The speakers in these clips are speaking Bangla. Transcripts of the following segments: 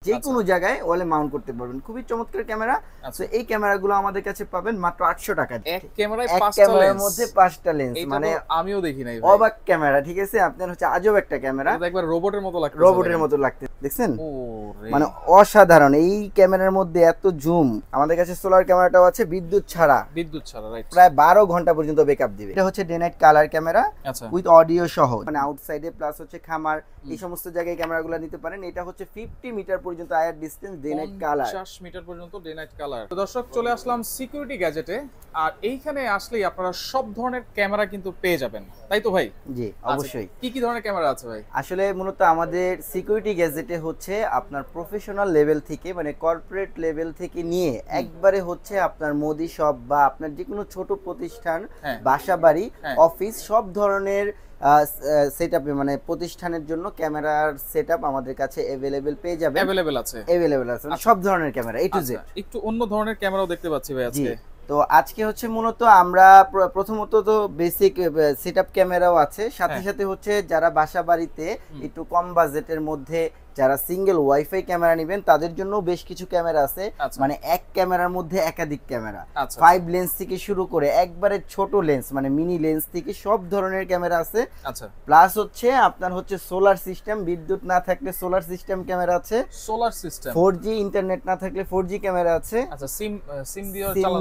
যে কোনো জায়গায় ওয়ালে মাউন্ট করতে পারবেন। খুবই চমৎকার ক্যামেরা। তো এই ক্যামেরাগুলো আমাদের কাছে পাবেন মাত্র 800 টাকা। এক ক্যামেরায় এক 5টা ক্যামেরার লেন্স, মধ্যে 5টা লেন্স, মানে আমিও দেখি নাই ভাই। অবাক ক্যামেরা, ঠিক আছে? আপনার হচ্ছে আজব একটা ক্যামেরা, এটা একবার রোবটের মতো লাগছে, রোবটের মতো লাগতে, দেখছেন? ওরে মানে অসাধারণ। এই ক্যামেরার মধ্যে এত জুম। আমাদের কাছে সোলার ক্যামেরাটাও আছে, বিদ্যুৎ ছাড়া, রাইট, প্রায় 12 ঘন্টা পর্যন্ত ব্যাকআপ দিবে। এটা হচ্ছে ডে নাইট কালার ক্যামেরা আচ্ছা, উইথ অডিও সহ, মানে আউটসাইডে প্লাস হচ্ছে খামার, এই সমস্ত জায়গায় ক্যামেরাগুলো নিতে পারেন। এটা হচ্ছে 50 মিটার পর্যন্ত IR distance, day night colour, 50 metre পর্যন্ত ডে নাইট কালার। তো দর্শক, চলে আসলাম সিকিউরিটি গ্যাজেটে। আর এইখানে আসলেই আপনারা সব ধরনের ক্যামেরা কিন্তু পেয়ে যাবেন, তাই তো ভাই? জি অবশ্যই। কি কি ধরনের ক্যামেরা আছে ভাই? আসলে মূলত আমাদের সিকিউরিটি গ্যাজেটে হচ্ছে আপনার প্রফেশনাল লেভেল থেকে, মানে কর্পোরেট লেভেল থেকে নিয়ে একবারে হচ্ছে আপনার মোদি শপ বা আপনার যে কোনো ছোট প্রতিষ্ঠান, বাসা বাড়ি, অফিস, সব ধরনের সেটআপে, মানে প্রতিষ্ঠানের জন্য ক্যামেরার সেটআপ আমাদের কাছে अवेलेबल পেয়ে যাবেন। अवेलेबल আছে সব ধরনের ক্যামেরা এ টু জেড। একটু অন্য ধরনের ক্যামেরাও দেখতে পাচ্ছি ভাই আজকে। তো আজকে হচ্ছে মূলত আমরা প্রথমত তো বেসিক সেটআপ ক্যামেরাও আছে, সাথে সাথে হচ্ছে যারা বাসা বাড়িতে একটু কম বাজেটের মধ্যে যারা সিঙ্গেল ওয়াইফাই ক্যামেরা নেবেন তাদের জন্য বেশ কিছু ক্যামেরা আছে, মানে এক ক্যামেরার মধ্যে একাধিক ক্যামেরা, 5 লেন্স থেকে শুরু করে একবারে ছোট লেন্স মানে মিনি লেন্স থেকে সব ধরনের ক্যামেরা আছে। প্লাস হচ্ছে আপনার হচ্ছে সোলার সিস্টেম, বিদ্যুৎ না থাকলে সোলার সিস্টেম ক্যামেরা আছে, সোলার সিস্টেম, 4G ইন্টারনেট না থাকলে 4G ক্যামেরা আছে, আচ্ছা সিম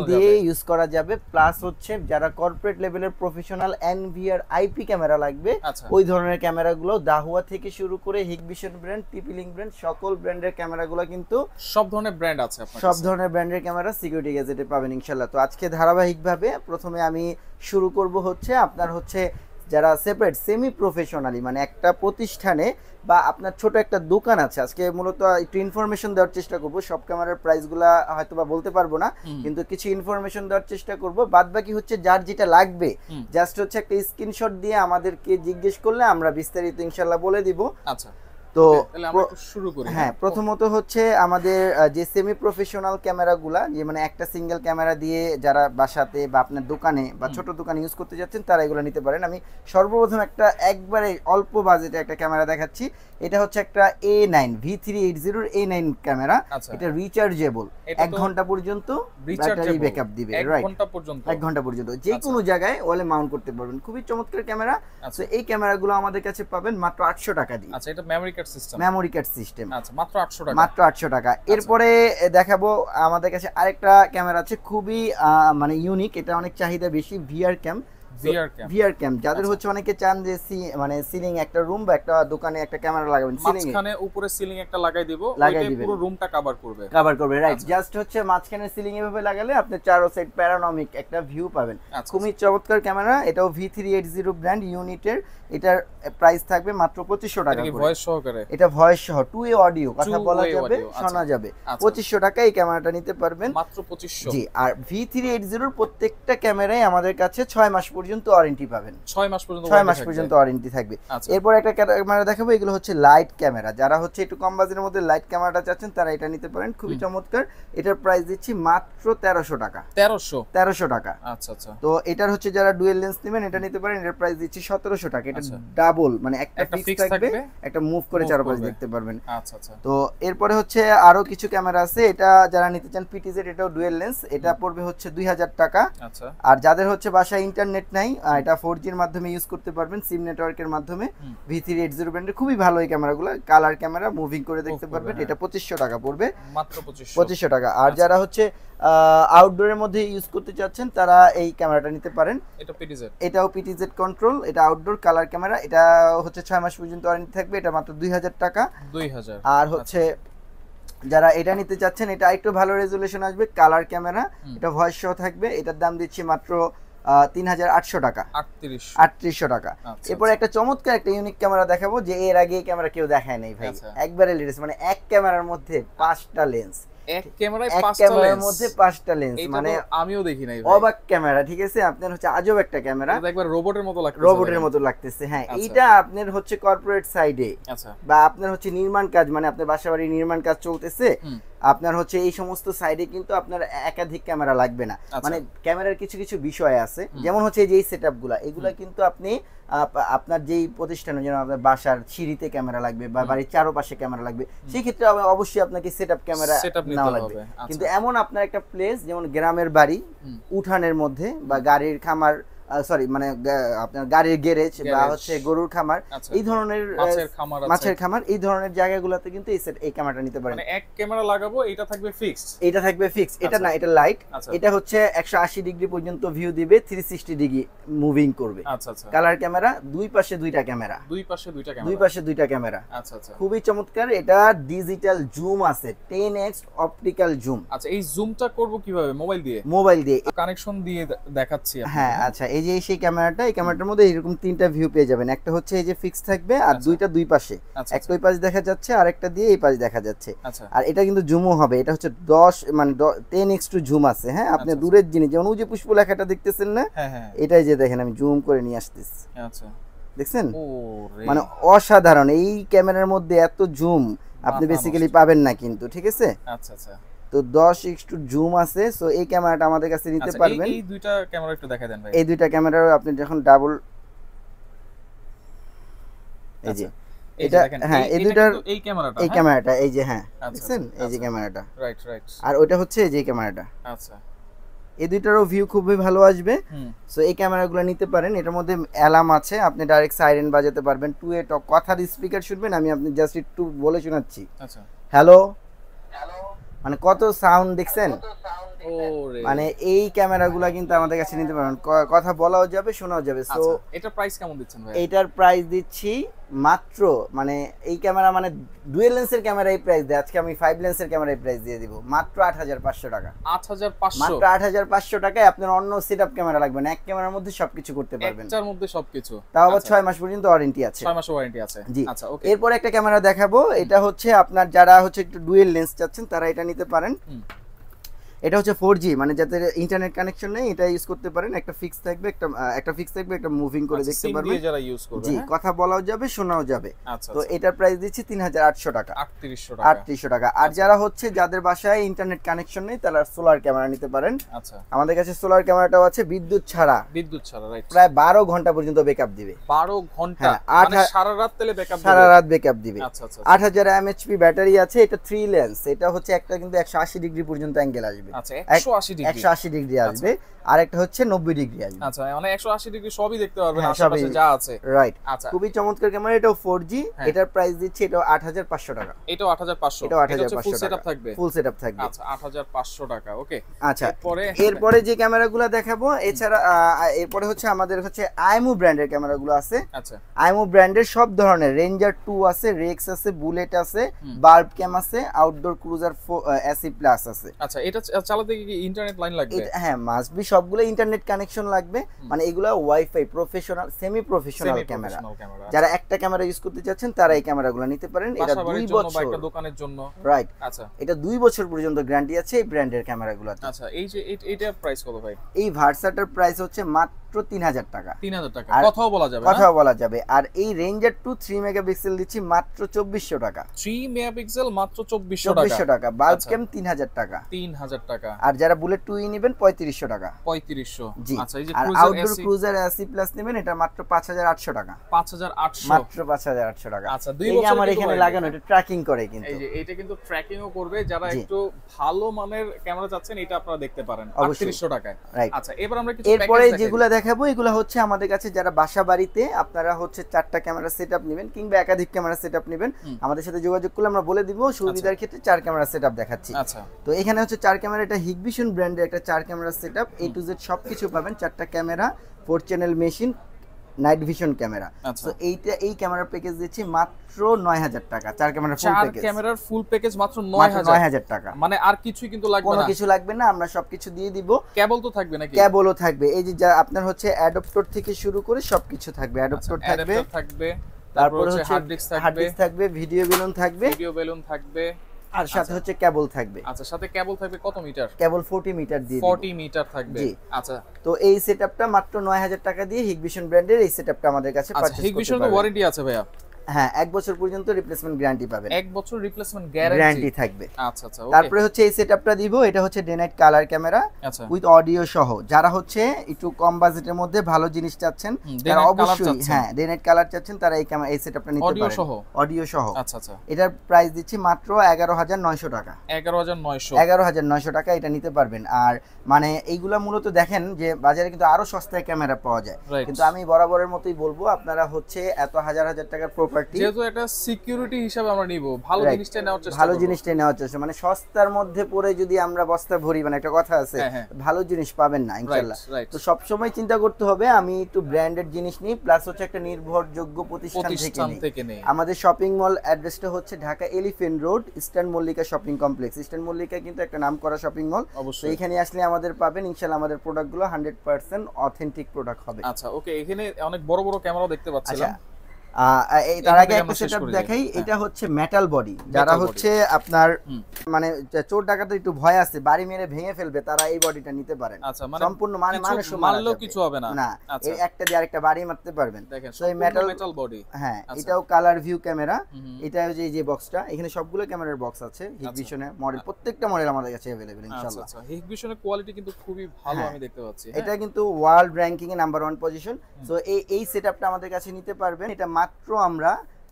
দিয়ে ইউজ করা যাবে। প্লাস হচ্ছে যারা কর্পোরেট লেভেলের প্রফেশনাল এনভিআর আইপি ক্যামেরা লাগবে ওই ধরনের ক্যামেরাগুলো দাহুয়া থেকে শুরু করে হিগভিশন ব্র্যান্ড, টিপিলিং ব্র্যান্ড, সকল ব্র্যান্ডের ক্যামেরাগুলো কিন্তু সব ধরনের ব্র্যান্ড আছে আপনার কাছে, সব ধরনের ব্র্যান্ডের ক্যামেরা সিকিউরিটি গ্যাজেটে পাবেন ইনশাআল্লাহ। তো আজকে ধারাবাহিকভাবে প্রথমে আমি শুরু করব হচ্ছে আপনার হচ্ছে যারা সেপারেট সেমি প্রফেশনালি, মানে একটা প্রতিষ্ঠানে বা আপনার ছোট একটা দোকান আছে, আজকে মূলত একটু ইনফরমেশন দেওয়ার চেষ্টা করব। সব ক্যামেরার প্রাইসগুলো হয়তো বা বলতে পারবো না, কিন্তু কিছু ইনফরমেশন দেওয়ার চেষ্টা করব। বাদ বাকি হচ্ছে যার যেটা লাগবে জাস্ট হচ্ছে একটা স্ক্রিনশট দিয়ে আমাদেরকে জিজ্ঞেস করলে আমরা বিস্তারিত ইনশাআল্লাহ বলে দিব। আচ্ছা, তো শুরু করি। হ্যাঁ, প্রথমত হচ্ছে আমাদের যে সেমি প্রফেশনাল ক্যামেরাগুলা, যে মানে একটা সিঙ্গেল ক্যামেরা দিয়ে যারা বাসাতে বা আপনার দোকানে বা ছোট দোকানে ইউজ করতে যাচ্ছেন তারা এগুলো নিতে পারেন। আমি সর্বপ্রথম একটা একবারে অল্প বাজেটে একটা ক্যামেরা দেখাচ্ছি। এটা হচ্ছে একটা A9 V380 A9 ক্যামেরা। এটা রিচার্জেবল, 1 ঘন্টা পর্যন্ত ব্যাটারি ব্যাকআপ দিবে। রাইট, 1 ঘন্টা পর্যন্ত যে কোনো জায়গায় ওয়ালে মাউন্ট করতে পারবেন। খুবই চমৎকার ক্যামেরা। তো এই ক্যামেরাগুলো আমাদের কাছে পাবেন মাত্র 800 টাকা দিয়ে। আচ্ছা, এটা মেমরি কার্ড সিস্টেম। আচ্ছা, মাত্র 800 টাকা। মাত্র 800 টাকা। এরপরে দেখাবো আমাদের কাছে আরেকটা ক্যামেরা আছে, খুবই মানে ইউনিক, এটা অনেক চাহিদা বেশি, ভিআর ক্যাম। যাদের হচ্ছে অনেকে চান যে মানে সিলিং একটা রুম বা একটা দোকানে একটা ক্যামেরা লাগাবেন, মাঝখানে উপরে সিলিং একটা লাগাই দিব, ওইটা পুরো রুমটা কভার করবে। রাইট, জাস্ট হচ্ছে মাঝখানে সিলিং এভাবে লাগালে আপনি চারো সাইড প্যানোরামিক একটা ভিউ পাবেন। খুবই চমৎকার ক্যামেরা। এটাও V380 ব্র্যান্ড ইউনিটের। এটার প্রাইস থাকবে মাত্র 2500 টাকা করে। ভয়েস সহকারে, এটা ভয়েস সহ 2 ওয়ে অডিও, কথা বলা যাবে, শোনা যাবে। 2500 টাকা এই ক্যামেরাটা নিতে পারবেন, মাত্র 2500। জি। আর V380 এর প্রত্যেকটা ক্যামেরাই আমাদের কাছে 6 মাস পর্যন্ত ওয়ারেন্টি পাবেন। 6 মাস পর্যন্ত ওয়ারেন্টি থাকবে। এরপর একটা ক্যামেরা দেখাবো, এগুলো হচ্ছে লাইট ক্যামেরা। যারা হচ্ছে একটু কম বাজেটের মধ্যে লাইট ক্যামেরাটা চাচ্ছেন তারা এটা নিতে পারেন, খুবই চমৎকার। এটার প্রাইস দিচ্ছি মাত্র 1300 টাকা। 1300 টাকা। আচ্ছা আচ্ছা। তো এটার হচ্ছে যারা ডুয়াল লেন্স নেবেন এটা নিতে পারেন, এটার প্রাইস দিচ্ছি 1700 টাকা। এটা ডাবল, মানে একটা ফিক্স থাকবে, একটা মুভ করে চারপাশে দেখতে পারবেন। আচ্ছা আচ্ছা। তো এরপরে হচ্ছে আরো কিছু ক্যামেরা আছে, এটা যারা নিতে চান PTZ, এটাও ডুয়াল লেন্স, এটা পড়বে হচ্ছে 2000 টাকা। আচ্ছা। আর যাদের হচ্ছে বাসায় ইন্টারনেট নাই, এটা 4G এর মাধ্যমে ইউজ করতে পারবেন, সিম নেটওয়ার্কের মাধ্যমে। V380 ব্র্যান্ডের খুবই ভালো এই ক্যামেরাগুলো, কালার ক্যামেরা, মুভিং করে দেখতে পারবেন। এটা 2500 টাকা পড়বে, মাত্র 2500 টাকা। আর যারা হচ্ছে আউটডোরের মধ্যে ইউজ করতে চাচ্ছেন তারা এই ক্যামেরাটা নিতে পারেন। এটাও PTZ কন্ট্রোল, এটা আউটডোর কালার ক্যামেরা। এটা হচ্ছে 6 মাস পর্যন্ত ওয়ারেন্টি থাকবে। এটা মাত্র 2000 টাকা। আর হচ্ছে যারা এটা নিতে চাচ্ছেন, এটা একটু ভালো রেজুলেশন আসবে, কালার ক্যামেরা, এটা ভয়েস সহ থাকবে। এটার দাম দিচ্ছি মাত্র 3800 টাকা, 3800 টাকা। এরপর একটা চমৎকার একটা ইউনিক ক্যামেরা দেখাবো, যে এর আগে এই ক্যামেরা কেউ দেখায় নাই ভাই, একবারে লেটেস্ট, মানে এক ক্যামেরার মধ্যে 5টা লেন্স, এক ক্যামেরায় মধ্যে 5টা লেন্স, মানে আমিও দেখি নাই, অবাক ক্যামেরা, ঠিক আছে? আপনার হচ্ছে আজব একটা ক্যামেরা, একবার রোবটের মতো লাগতেছে। হ্যাঁ, এইটা আপনার হচ্ছে কর্পোরেট সাইডে বা আপনার হচ্ছে নির্মাণ কাজ, মানে আপনার বাসাবাড়ির নির্মাণ কাজ চলতেছে, আপনার হচ্ছে এই সমস্ত সাইডে কিন্তু আপনার একাধিক ক্যামেরা লাগবে না। মানে ক্যামেরার কিছু কিছু বিষয় আছে, যেমন হচ্ছে এই যে সেটআপ গুলা, এগুলা কিন্তু আপনি আপনার যেই প্রতিষ্ঠানে যেন আপনার বাসার সিঁড়িতে ক্যামেরা লাগবে বা বাড়ির চারপাশে ক্যামেরা লাগবে, সেই ক্ষেত্রে অবশ্যই আপনাকে সেটআপ ক্যামেরা নেওয়া লাগবে। কিন্তু এমন আপনার একটা প্লেস যেমন গ্রামের বাড়ি, উঠানের মধ্যে বা গাড়ির খামার, সরি মানে আপনার গাড়ির গ্যারেজ বা হচ্ছে গরুর খামার, এই ধরনের মাছের খামার, এই ধরনের জায়গাগুলোতে কিন্তু এই ক্যামেরাটা নিতে পারেন। মানে এক ক্যামেরা লাগাবো, এটা থাকবে ফিক্সড, এটা থাকবে ফিক্সড, এটা না, এটা লাইট। এটা হচ্ছে 180 ডিগ্রি পর্যন্ত ভিউ দিবে, 360 ডিগ্রি মুভিং করবে। আচ্ছা আচ্ছা, কালার ক্যামেরা, দুই পাশে দুইটা ক্যামেরা, দুই পাশে দুইটা ক্যামেরা। আচ্ছা আচ্ছা, খুবই চমৎকার। এটা ডিজিটাল জুম আছে, 10x অপটিক্যাল জুম। আচ্ছা, এই জুমটা করব কিভাবে? মোবাইল দিয়ে কানেকশন দিয়ে দেখাচ্ছি। হ্যাঁ আচ্ছা, এই যে সেই ক্যামেরাটা, এই ক্যামেরাটার মধ্যে এরকম তিনটা ভিউ পেয়ে যাবেন। একটা হচ্ছে এই যে ফিক্স থাকবে, আর দুইটা দুই পাশে, একটা ওই পাশে দেখা যাচ্ছে আর একটা দিয়ে এই পাশে দেখা যাচ্ছে। আর এটা কিন্তু জুমও হবে, এটা হচ্ছে 10x টু জুম আছে। হ্যাঁ, আপনি দূরের জিনিস, যেমন ওই যে পুষ্পলেখাটা দেখতেছেন না, এটাই যে দেখেন আমি জুম করে নিয়ে আসতেছি। আচ্ছা, দেখছেন? মানে অসাধারণ, এই ক্যামেরার মধ্যে এত জুম আপনি বেসিক্যালি পাবেন না কিন্তু, ঠিক আছে? আচ্ছা আচ্ছা, তো 10x টু জুম আছে। সো এই ক্যামেরাটা আমাদের কাছে নিতে পারবেন। এই দুইটা ক্যামেরা একটু দেখাই দেন ভাই। এই দুইটা ক্যামেরা আপনি যখন ডাবল, এই যে এটা, হ্যাঁ এই দুইটার, এই ক্যামেরাটা এই যে, হ্যাঁ দেখছেন এই যে ক্যামেরাটা, রাইট রাইট। আর ওটা হচ্ছে এই যে ক্যামেরাটা। আচ্ছা, এই দুইটারও ভিউ খুবই ভালো আসবে। সো এই ক্যামেরাগুলো নিতে পারেন। এটার মধ্যে অ্যালার্ম আছে, আপনি ডাইরেক্ট সাইরেন বাজাতে পারবেন। টু এ টক, কথার স্পিকার শুনবেন, আমি আপনি জাস্ট একটু বলে শোনাচ্ছি। আচ্ছা, হ্যালো হ্যালো, মানে কত সাউন্ড দেখছেন? মানে এই ক্যামেরাগুলো কিন্তু আমাদের কাছে নিতে পারেন, কথা বলাও যাবে, শোনাও যাবে। সো এটার প্রাইস কেমন দিচ্ছেন ভাই? এটার প্রাইস দিচ্ছি মাত্র, মানে এই ক্যামেরা মানে ডুয়েল লেন্সের ক্যামেরা এই প্রাইস দেয়, আজকে আমি 5 লেন্সের ক্যামেরা এই প্রাইস দিয়ে দিব মাত্র 8500 টাকা। 8500, মাত্র 8500 টাকায় আপনার অন্য সেটআপ ক্যামেরা লাগবে না, এক ক্যামেরার মধ্যে সবকিছু করতে পারবেন। একটার মধ্যে সবকিছু, তাও আবার 6 মাস পর্যন্ত ওয়ারেন্টি আছে। 6 মাস ওয়ারেন্টি আছে। জি, আচ্ছা ওকে। এরপর একটা ক্যামেরা দেখাবো, এটা হচ্ছে আপনার যারা হচ্ছে একটু ডুয়েল লেন্স চাচ্ছেন তারা এটা নিতে পারেন। এটা হচ্ছে 4G, মানে যাদের ইন্টারনেট কানেকশন নেই এটা ইউজ করতে পারেন। একটা ফিক্স থাকবে, একটা ফিক্স থাকবে, একটা মুভিং করে দেখতে পারবেন। সিম যারা ইউজ করবে, জি, কথা বলাও যাবে, শোনাও যাবে। তো এটার প্রাইস দিচ্ছি 3800 টাকা। 3800 টাকা। আর যারা হচ্ছে যাদের বাসায় ইন্টারনেট কানেকশন নেই তারা সোলার ক্যামেরা নিতে পারেন। আচ্ছা, আমাদের কাছে সোলার ক্যামেরাটাও আছে, বিদ্যুৎ ছাড়া, রাইট, প্রায় 12 ঘন্টা পর্যন্ত ব্যাকআপ দিবে। 12 ঘন্টা, মানে সারা রাত তেলে ব্যাকআপ দিবে, সারা রাত ব্যাকআপ দিবে। আচ্ছা আচ্ছা, 8000 mAh ব্যাটারি আছে। এটা 3 লেন্স, এটা হচ্ছে একটা কিন্তু 180 ডিগ্রি পর্যন্ত অ্যাঙ্গেল আসবে। আচ্ছা, 180 ডিগ্রি আসবে, আর একটা হচ্ছে 90 ডিগ্রি আসবে। আচ্ছা, মানে 180 ডিগ্রি সবই দেখতে পারবেন আশেপাশে যা আছে, রাইট। আচ্ছা, খুবই চমৎকার ক্যামেরা। এটাও 4G, এটার প্রাইস দিচ্ছি এটাও 8500 টাকা। এটাও 8500, এটাও 8500 ফুল সেটআপ থাকবে, ফুল সেটআপ থাকবে। আচ্ছা, 8500 টাকা। ওকে, আচ্ছা, এরপরে যে ক্যামেরাগুলো দেখাবো, এছাড়া এরপরে হচ্ছে আমাদের হচ্ছে আইমু ব্র্যান্ডের ক্যামেরাগুলো আছে। আচ্ছা, আইমু ব্র্যান্ডের সব ধরনের, রেঞ্জার 2 আছে, রেক্স আছে, বুলেট আছে, বাল্ব ক্যাম আছে, আউটডোর ক্রুজার এসি প্লাস আছে। আচ্ছা, এটা চালাতে কি ইন্টারনেট লাইন লাগবে? হ্যাঁ, মাস্ট বি, সবগুলো ইন্টারনেট কানেকশন লাগবে। মানে এগুলো wifi professional, semi professional camera. যারা একটা ক্যামেরা ইউজ করতে চাচ্ছেন তারা এই ক্যামেরাগুলো নিতে পারেন। এটা 2 বছর, একটা দোকানের জন্য, রাইট। আচ্ছা, এটা 2 বছর পর্যন্ত গ্যারান্টি আছে এই ব্র্যান্ডের ক্যামেরাগুলোতে। আচ্ছা, এই যে এটার প্রাইস কত ভাই? এই ভার্সাটার প্রাইস হচ্ছে মাত্র 3000 টাকা। 3000 টাকা, কথাও বলা যাবে, কথাও বলা যাবে। আর এই রেঞ্জার 2 3 মেগাপিক্সেল দিচ্ছি মাত্র 2400 টাকা। 3 মেগাপিক্সেল মাত্র 2400 টাকা। বাল্ব ক্যাম 3000 টাকা। 3000 টাকা। আর যারা বুলেট 2 নিবেন 3500 টাকা। 3500, জি। আচ্ছা, এই যে আউটডোর ক্রুজার এসি প্লাস নেবেন, এটা মাত্র 5800 টাকা। 5800, মাত্র 5800 টাকা। আচ্ছা, 2 বছর আমার এখানে লাগানো, এটা ট্র্যাকিং করে কিন্তু, এই যে এটা কিন্তু ট্র্যাকিংও করবে। যারা একটু ভালো মানের ক্যামেরা চাচ্ছেন এটা আপনারা দেখতে পারেন 3800 টাকায়। আচ্ছা, এবার আমরা কিছু এরপরে যেগুলো দেখাবো এগুলো হচ্ছে আমাদের কাছে যারা বাসা বাড়িতে আপনারা হচ্ছে 4টা ক্যামেরা সেটআপ নেবেন কিংবা একাধিক ক্যামেরা সেটআপ নেবেন, আমাদের সাথে যোগাযোগ করলে আমরা বলে দিব। সুবিধার ক্ষেত্রে 4 ক্যামেরা সেটআপ দেখাচ্ছি। আচ্ছা, তো এখানে হচ্ছে 4 ক্যামেরা, এটা হিগভিশন ব্র্যান্ডের একটা 4 camera setup, A to Z সবকিছু পাবেন। 4টা camera, 4 channel machine, night vision camera. তো এই ক্যামেরার প্যাকেজ দিচ্ছি মাত্র 9000 টাকা। 4 ক্যামেরার ফুল প্যাকেজ, 4 ক্যামেরার ফুল প্যাকেজ মাত্র 9000 টাকা। মানে আর কিছুই কিন্তু লাগবে না, কোনো কিছু লাগবে না, আমরা সবকিছু দিয়ে দিব। কেবল তো থাকবে নাকি? কেবলও থাকবে। এই যে যা আপনার হচ্ছে অ্যাডাপ্টার থেকে শুরু করে সবকিছু থাকবে। অ্যাডাপ্টার থাকবে, তারপর হচ্ছে হার্ড ডিস্ক থাকবে, ভিডিও বেলুন থাকবে, আর সাথে হচ্ছে কেবল থাকবে। আচ্ছা, সাথে কেবল থাকবে কত মিটার? কেবল 40 মিটার দিয়ে 40 মিটার থাকবে। জি, আচ্ছা। তো এই সেটআপটা মাত্র 9000 টাকা দিয়ে হিগভিশন ব্র্যান্ডের এই সেটআপটা আমাদের কাছে পারচেজ করতে পারবেন। হিগভিশনের ওয়ারেন্টি আছে ভাইয়া? হ্যাঁ 1 বছর পর্যন্ত রিপ্লেসমেন্ট গ্যারান্টি পাবেন। 1 বছর রিপ্লেসমেন্ট গ্যারান্টি থাকবে। আচ্ছা আচ্ছা। তারপরে হচ্ছে এই সেটআপটা দিব, এটা হচ্ছে day night colour camera with audio সহ। যারা হচ্ছে একটু কম বাজেটের মধ্যে ভালো জিনিস চাচ্ছেন, তারা অবশ্যই হ্যাঁ ডে নাইট কালার চাচ্ছেন, তারা এই সেটআপটা নিতে পারেন অডিও সহ। আচ্ছা আচ্ছা। এটার প্রাইস দিচ্ছি মাত্র 11900 টাকা। 11900 টাকা এটা নিতে পারবেন। আর মানে এইগুলা মূলত দেখেন যে বাজারে কিন্তু আরো সস্তায় ক্যামেরা পাওয়া যায়, কিন্তু আমি বরাবরের মতোই বলবো আপনারা হচ্ছে এত হাজার হাজার টাকার প্রপার্টি, যেহেতু একটা সিকিউরিটি হিসাবে আমরা নিব, ভালো জিনিসটা নেওয়ার চেষ্টা করব, ভালো জিনিসটা নেওয়ার চেষ্টা, মানে সস্তার মধ্যে পড়ে যদি আমরা বস্তা ভরি, মানে একটা কথা আছে ভালো জিনিস পাবেন না ইনশাআল্লাহ। তো সব সময় চিন্তা করতে হবে আমি একটু ব্র্যান্ডেড জিনিস নিই, প্লাস হচ্ছে একটা নির্ভরযোগ্য প্রতিষ্ঠান থেকে নেই। আমাদের শপিং মল অ্যাড্রেসটা হচ্ছে Dhaka elephant road, eastern Mallika shopping complex. Eastern Mallika কিন্তু একটা নামকরা শপিং মল, তো এখানে আসলে আমাদের পাবেন ইনশাআল্লাহ। আমাদের প্রোডাক্টগুলো 100% অথেন্টিক প্রোডাক্ট হবে। আচ্ছা ওকে, এখানে অনেক বড় বড় ক্যামেরাও দেখতে পাচ্ছিলাম। তার আগে একটা সেটআপ দেখাই। এটা হচ্ছে মেটাল বডি, যারা হচ্ছে আপনার মানে চোর ডাকাতে একটু ভয় আছে, বাড়ি মেরে ভেঙে ফেলবে, তারা এই বডিটা নিতে পারেন। সম্পূর্ণ মানে মানুষ মারলেও কিছু হবে না, না এই একটা দিয়ে আরেকটা বাড়ি মারতে পারবেন। তো এই মেটাল বডি, হ্যাঁ এটাও কালার ভিউ ক্যামেরা। এটা যে এই যে বক্সটা, এখানে সবগুলো ক্যামেরার বক্স আছে। হিগভিশনের মডেল, প্রত্যেকটা মডেল আমাদের কাছে अवेलेबल ইনশাআল্লাহ। আচ্ছা হিগভিশনের কোয়ালিটি কিন্তু খুবই ভালো আমি দেখতে পাচ্ছি। এটা কিন্তু ওয়ার্ল্ড র‍্যাঙ্কিং এ নাম্বার 1 পজিশন। সো এই সেটআপটা আমাদের কাছে নিতে পারবেন। এটা মাত্র আমরা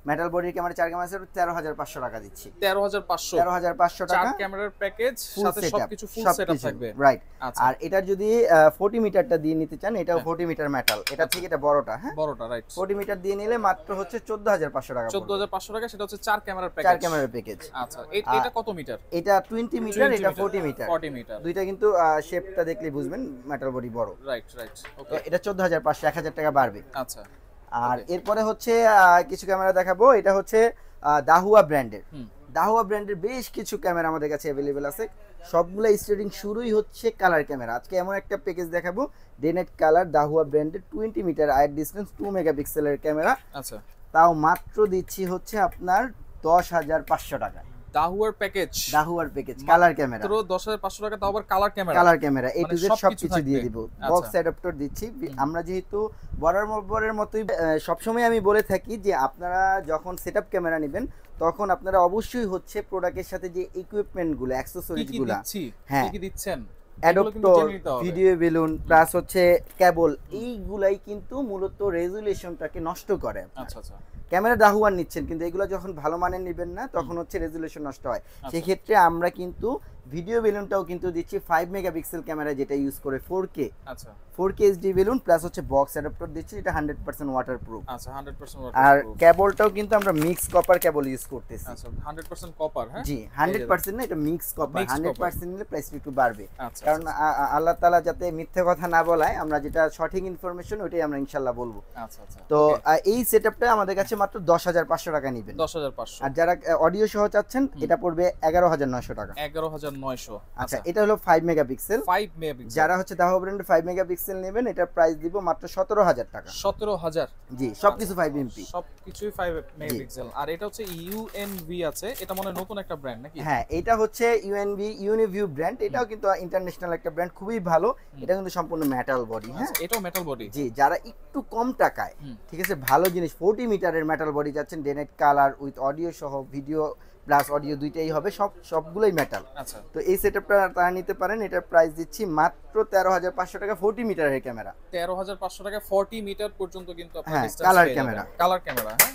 মেটাল বডির ক্যামেরা 4 ক্যামেরা সেট 13500 টাকা দিচ্ছি। 13500 টাকা 4 ক্যামেরার প্যাকেজ, সাথে সবকিছু ফুল সেটআপ থাকবে, রাইট। আর এটা যদি 40 মিটারটা দিয়ে নিতে চান, এটাও 40 মিটার মেটাল, এটা থেকে এটা বড়টা, হ্যাঁ বড়টা, রাইট। 40 মিটার দিয়ে নিলে মাত্র হচ্ছে 14500 টাকা। 14500 টাকা, সেটা হচ্ছে 4 ক্যামেরার প্যাকেজ। 4 ক্যামেরার প্যাকেজ। আচ্ছা এটা কত মিটার? এটা 20 মিটার, এটা 40 মিটার। 40 মিটার। দুইটা কিন্তু শেপটা দেখলেই বুঝবেন মেটাল বডি বড়, রাইট। ওকে, এটা 14500, 1000 টাকা বাড়বে। আচ্ছা। আর এরপরে হচ্ছে কিছু ক্যামেরা দেখাবো। এটা হচ্ছে দাহুয়া ব্র্যান্ডের। দাহুয়া ব্র্যান্ডের বেশ কিছু ক্যামেরা আমাদের কাছে अवेलेबल আছে। সবগুলো স্টার্টিং শুরুই হচ্ছে কালার ক্যামেরা। আজকে এমন একটা প্যাকেজ দেখাবো, ডে নাইট কালার দাহুয়া ব্র্যান্ডের 20 মিটার আইট ডিসটেন্স 2 মেগাপিক্সেলের ক্যামেরা। আচ্ছা, তাও মাত্র দিচ্ছি হচ্ছে আপনার 10500 টাকা। দাহুয়ার প্যাকেজ কালার ক্যামেরা মাত্র 10500 টাকা, তাও আবার colour camera A to Z সবকিছু দিয়ে দিব। বক্স অ্যাডাপ্টার দিচ্ছি। আমরা যেহেতু বরাবরের মতোই সবসময় আমি বলে থাকি যে আপনারা যখন সেটআপ ক্যামেরা নেবেন, তখন আপনারা অবশ্যই হচ্ছে প্রোডাক্টের সাথে যে ইকুইপমেন্টগুলো, অ্যাকসেসরিজগুলো, হ্যাঁ কি দিচ্ছেন, অ্যাডাপ্টার, ভিডিও বেলুন, প্লাস হচ্ছে কেবল, এইগুলাই কিন্তু মূলত রেজুলেশনটাকে নষ্ট করে। আচ্ছা আচ্ছা। ক্যামেরা দাহুয়ার নিচ্ছেন, কিন্তু এগুলো যখন ভালো মানের নেবেন না, তখন হচ্ছে রেজুলেশন নষ্ট হয়। সেই ক্ষেত্রে আমরা কিন্তু ভিডিও বেলুনটাও কিন্তু দিচ্ছি 5 মেগাপিক্সেল ক্যামেরা, যেটা ইউজ করে 4K। আচ্ছা, 4K এইচডি বেলুন, প্লাস হচ্ছে বক্স অ্যাডাপ্টার দিচ্ছি, এটা 100% ওয়াটারপ্রুফ। আচ্ছা, 100% ওয়াটারপ্রুফ। আর কেবলটাও কিন্তু আমরা মিক্স কপার কেবল ইউজ করতেছি। আচ্ছা, 100% কপার, হ্যাঁ জি 100% না, এটা মিক্স কপার। 100% নিলে প্রাইসটা একটু বাড়বে, আচ্ছা, কারণ আল্লাহ তাআলা যাতে মিথ্যে কথা না বলায়, আমরা যেটা সঠিক ইনফরমেশন ওইটাই আমরা ইনশাআল্লাহ বলবো। আচ্ছা আচ্ছা। তো এই সেটআপটা আমাদের কাছে মাত্র 10500 টাকা নেবেন। 10500। আর যারা অডিও সহ চাচ্ছেন, এটা পড়বে 11900 টাকা। 11900। আচ্ছা, এটা হলো 5 মেগাপিক্সেল। যারা হচ্ছে দাহুয়া ব্র্যান্ডের 5 মেগাপিক্সেল নেবেন, এটা প্রাইস দিব মাত্র 17000 টাকা। 17000? জি, সবকিছু 5 এমপি, সবকিছুই 5 মেগাপিক্সেল। আর এটা হচ্ছে ইউএনভি আছে, এটা মনে হয় নতুন একটা ব্র্যান্ড নাকি? হ্যাঁ, এটা হচ্ছে ইউনিভিউ ব্র্যান্ড। এটাও কিন্তু ইন্টারন্যাশনাল একটা ব্র্যান্ড, খুবই ভালো। এটা কিন্তু সম্পূর্ণ মেটাল বডি। হ্যাঁ, এটাও মেটাল বডি। জি, যারা একটু কম টাকায়, ঠিক আছে, ভালো জিনিস 40 মিটারের মেটাল বডি যাচ্ছেন, day night colour with audio সহ, ভিডিও প্লাস অডিও দুইটাই হবে, সবগুলোই মেটাল। আচ্ছা, তো এই সেটআপটা তারা নিতে পারেন। এটার প্রাইস দিচ্ছি মাত্র 13500 টাকা, 40 মিটারের ক্যামেরা। 13500 টাকা 40 মিটার পর্যন্ত কিন্তু আপনারা ডিসটেন্স কালার ক্যামেরা, হ্যাঁ,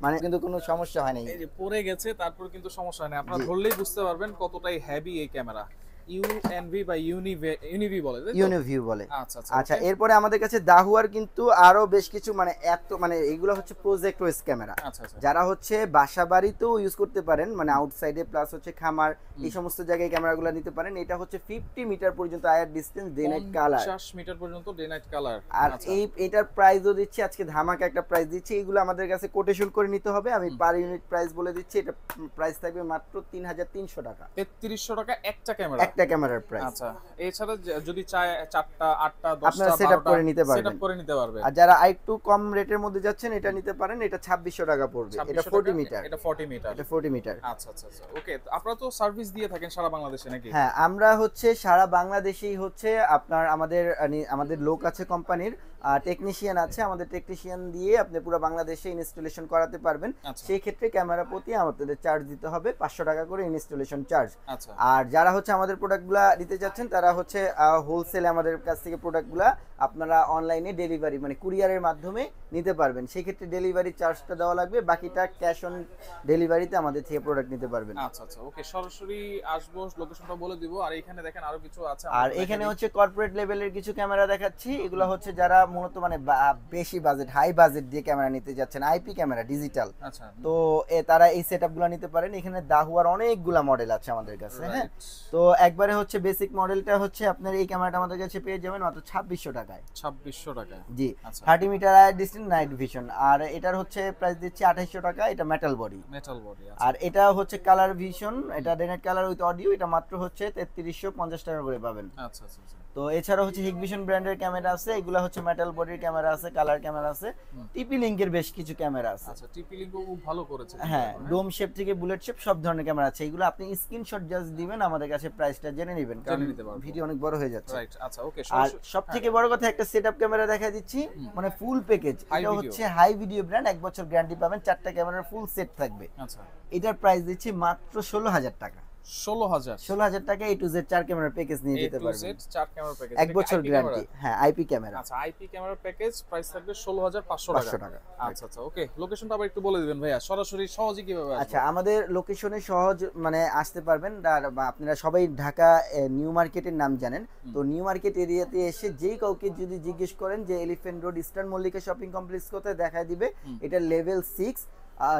মানে কিন্তু কোনো সমস্যা হয় না। এই যে পড়ে গেছে, তারপর কিন্তু সমস্যা হয় না। আপনারা ধরলেই বুঝতে পারবেন কতটাই হেভি এই ক্যামেরা। ইউএনভি বা ইউনিভি বলে, ইউনিভিউ বলে। আচ্ছা আচ্ছা। আচ্ছা, এরপরে আমাদের কাছে দাহুয়ার কিন্তু আরো বেশ কিছু, মানে এত, মানে এগুলো হচ্ছে প্রজেক্ট ওয়েস ক্যামেরা। আচ্ছা আচ্ছা। যারা হচ্ছে বাসা বাড়িতেও ইউজ করতে পারেন, মানে আউটসাইডে, প্লাস হচ্ছে খামার, এই সমস্ত জায়গায় ক্যামেরাগুলো নিতে পারেন। এটা হচ্ছে 50 মিটার পর্যন্ত IR distance, day night colour. 50 metre পর্যন্ত ডে নাইট কালার। আর এটার প্রাইসও দিচ্ছি আজকে ধামাকা একটা প্রাইস দিচ্ছি। এগুলো আমাদের কাছে কোটেশন করে নিতে হবে, আমি পার ইউনিট প্রাইস বলে দিচ্ছি। এটা প্রাইস থাকবে মাত্র 3300 টাকা। 3300 টাকা একটা ক্যামেরার প্রাইস। আচ্ছা, এছাড়া যদি চায় 4টা 8টা 10টা আপনারা সেটআপ করে নিতে পারবেন। আর যারা একটু কম রেটের মধ্যে যাচ্ছেন, এটা নিতে পারেন। এটা 2600 টাকা পড়বে। এটা 40 মিটার। এটা 40 মিটার। আচ্ছা আচ্ছা আচ্ছা। ওকে, আপনারা তো সার্ভিস দিয়ে থাকেন সারা বাংলাদেশে নাকি? হ্যাঁ, আমরা হচ্ছে সারা বাংলাদেশেই হচ্ছে আপনার আমাদের লোক আছে কোম্পানির, টেকনিশিয়ান আছে, আমাদের টেকনিশিয়ান দিয়ে আপনি পুরো বাংলাদেশে ইনস্টলেশন করাতে পারবেন। সেই ক্ষেত্রে ক্যামেরা প্রতি আমাদের চার্জ দিতে হবে 500 টাকা করে ইনস্টলেশন চার্জ। আর যারা হচ্ছে আমাদের প্রোডাক্টগুলা নিতে যাচ্ছেন তারা হচ্ছে হোলসেলে আমাদের কাছ থেকে প্রোডাক্টগুলা আপনারা অনলাইনে ডেলিভারি মানে কুরিয়ারের মাধ্যমে নিতে পারবেন। সেই ক্ষেত্রে ডেলিভারি চার্জটা দেওয়া লাগবে, বাকিটা ক্যাশ অন ডেলিভারিতে আমাদের থেকে প্রোডাক্ট নিতে পারবেন। আচ্ছা আচ্ছা, ওকে, সরাসরি আসবো, লোকেশনটা বলে দিব। আর এখানে দেখেন আরো কিছু আছে, আর এখানে হচ্ছে কর্পোরেট লেভেলের কিছু ক্যামেরা দেখাচ্ছি। এগুলো হচ্ছে যারা মূলত মানে বেশি বাজেট, হাই বাজেট দিয়ে ক্যামেরা নিতে যাচ্ছেন, আইপি ক্যামেরা ডিজিটাল, আচ্ছা, তো তারা এই সেটআপগুলো নিতে পারেন। এখানে দাহুয়ার অনেকগুলা মডেল আছে আমাদের কাছে। হ্যাঁ, তো একবারে হচ্ছে বেসিক মডেলটা হচ্ছে আপনার এই ক্যামেরাটা আমাদের কাছে পেয়ে যাবেন মাত্র 2600 টাকায়। 2600 টাকা, জি। 30 metre I distance night vision. আর এটার হচ্ছে প্রাইস দিচ্ছি 2800 টাকা। এটা মেটাল বডি। আর এটা হচ্ছে কালার ভিশন, এটা ডেনেট কালার উইথ অডিও, এটা মাত্র হচ্ছে 3350 টাকা করে পাবেন। আচ্ছা আচ্ছা। তো এছাড়া হচ্ছে হিগভিশন ব্র্যান্ডের ক্যামেরা আছে, এগুলা হচ্ছে মেটাল বডির ক্যামেরা আছে, কালার ক্যামেরা আছে, টিপি লিংকের বেশ কিছু ক্যামেরা আছে। আচ্ছা, টিপি লিংকও খুব ভালো করেছে। হ্যাঁ, ডোম শেপ থেকে বুলেট শেপ সব ধরনের ক্যামেরা আছে। এগুলো আপনি স্ক্রিনশট জাস্ট দিবেন, আমাদের কাছে প্রাইসটা জেনে নেবেন, কারণ ভিডিও অনেক বড় হয়ে যাচ্ছে। রাইট, আচ্ছা, ওকে। আর সবথেকে বড় কথা একটা সেটআপ ক্যামেরা দেখা দিচ্ছি, মানে ফুল প্যাকেজ। এটা হচ্ছে হাই ভিডিও ব্র্যান্ড, 1 বছর গ্যারান্টি পাবেন, 4টা ক্যামেরার ফুল সেট থাকবে। আচ্ছা, এটার প্রাইস দিচ্ছি মাত্র 16000 টাকা। 16000 টাকা A to Z 4 ক্যামেরার প্যাকেজ নিয়ে যেতে পারবেন। 4 ক্যামেরা প্যাকেজ, 1 বছর গ্যারান্টি। হ্যাঁ, আইপি ক্যামেরা। আচ্ছা, আইপি ক্যামেরা প্যাকেজ, প্রাইস থাকবে 16500 টাকা। আচ্ছা আচ্ছা, ওকে। লোকেশনটা আবার একটু বলে দিবেন ভাইয়া, সরাসরি সহজে কিভাবে আসবে? আচ্ছা, আমাদের লোকেশনে সহজ মানে আসতে পারবেন। আর আপনারা সবাই ঢাকা নিউ মার্কেটের নাম জানেন, তো নিউ মার্কেট এরিয়াতে এসে যেই কাউকে যদি জিজ্ঞেস করেন যে elephant road eastern Mallika shopping complex কোথায়, দেখায় দিবে এটা level 6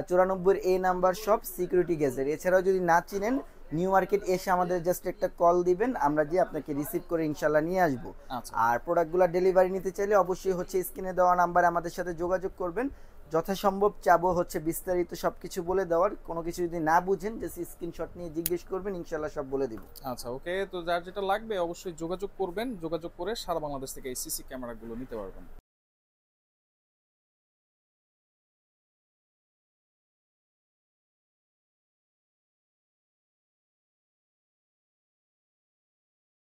94 A number shop security gadget. এছাড়াও যদি না চিনেন, নিউ মার্কেট এসে আমাদের জাস্ট একটা কল দিবেন, আমরা যে আপনাকে রিসিভ করে ইনশাল্লাহ নিয়ে আসবো। আর প্রোডাক্টগুলো ডেলিভারি নিতে চাইলে অবশ্যই হচ্ছে স্ক্রিনে দেওয়া নাম্বারে আমাদের সাথে যোগাযোগ করবেন। যথাসম্ভব চাবো হচ্ছে বিস্তারিত সবকিছু বলে দেওয়ার। কোনো কিছু যদি না বুঝেন জাস্ট স্ক্রিনশট নিয়ে জিজ্ঞেস করবেন, ইনশাল্লাহ সব বলে দিব। আচ্ছা, ওকে। তো যার যেটা লাগবে অবশ্যই যোগাযোগ করবেন, যোগাযোগ করে সারা বাংলাদেশ থেকে এই সিসি ক্যামেরাগুলো নিতে পারবেন।